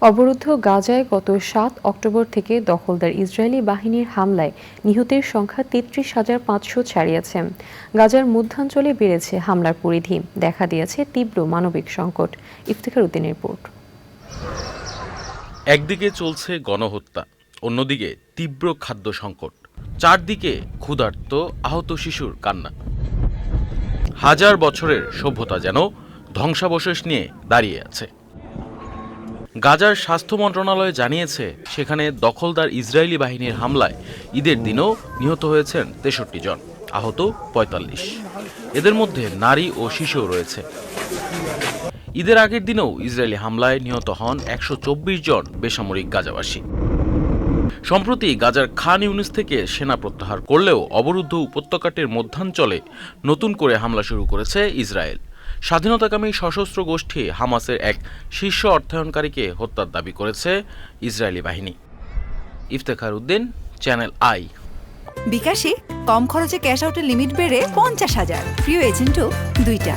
অবরুদ্ধ গাজায় গত ৭ অক্টোবর থেকে দখলদার ইসরায়েলি বাহিনীর হামলায় নিহতের সংখ্যা ৩৩,৫০০ ছাড়িয়েছে। গাজার মধ্যাঞ্চলে বেড়েছে হামলার পরিধি, দেখা দিয়েছে তীব্র মানবিক সংকট। ইফতেখার উদ্দিনের রিপোর্ট। একদিকে চলছে গণহত্যা, অন্যদিকে তীব্র খাদ্য সংকট, চারদিকে ক্ষুধার্ত আহত শিশুর কান্না। হাজার বছরের সভ্যতা যেন ধ্বংসাবশেষ নিয়ে দাঁড়িয়ে আছে। গাজার স্বাস্থ্য মন্ত্রণালয় জানিয়েছে, সেখানে দখলদার ইসরায়েলি বাহিনীর হামলায় ঈদের দিনও নিহত হয়েছেন ৬৩ জন, আহত ৪৫। এদের মধ্যে নারী ও শিশুও রয়েছে। ঈদের আগের দিনেও ইসরায়েলি হামলায় নিহত হন ১২৪ জন বেসামরিক গাজাবাসী। সম্প্রতি গাজার খান ইউনিস থেকে সেনা প্রত্যাহার করলেও অবরুদ্ধ উপত্যকাটির মধ্যাঞ্চলে নতুন করে হামলা শুরু করেছে ইসরায়েল। স্বাধীনতাকামী সশস্ত্র গোষ্ঠী হামাসের এক শীর্ষ অর্থায়নকারীকে হত্যার দাবি করেছে ইসরায়েলি বাহিনী। Iftekhar Uddin, channel I. বিকাশে কম খরচে ক্যাশ আউটের লিমিট বেড়ে ৫০,০০০, প্রিয় এজেন্টও ২টা।